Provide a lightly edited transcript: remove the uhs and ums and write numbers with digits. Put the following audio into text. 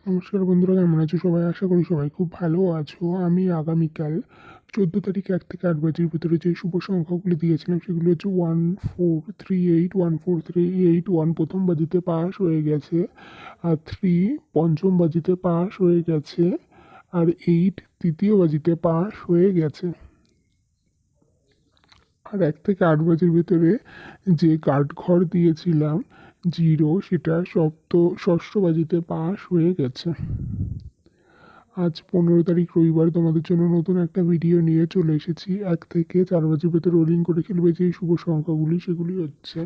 নমস্কার বন্ধুরা, কেমন আছো সবাই? আশা করি সবাই খুব ভালো আছো। আমি আগামীকাল 14 তারিখ 1 থেকে 8 বাজের ভিতরে যে শুভ সংখ্যাগুলি দিয়েছিলাম সেগুলো হচ্ছে 1438, 1438, 1 প্রথম বাজিতে পাস হয়ে গেছে, আর 3 পঞ্চম বাজিতে পাস হয়ে গেছে, আর 8 তৃতীয় বাজিতে পাস হয়ে গেছে। আর 1 থেকে 8 বাজের ভেতরে যে কাঠ ঘর দিয়েছিলাম 0, সেটা ষষ্ঠ বাজিতে পাস হয়ে গেছে। আজ 15 তারিখ রবিবার, তোমাদের জন্য নতুন একটা ভিডিও নিয়ে চলে এসেছি। 1 থেকে 4 বাজের ভেতরে রোলিং করে খেলবে যে শুভ সংখ্যাগুলি, সেগুলি হচ্ছে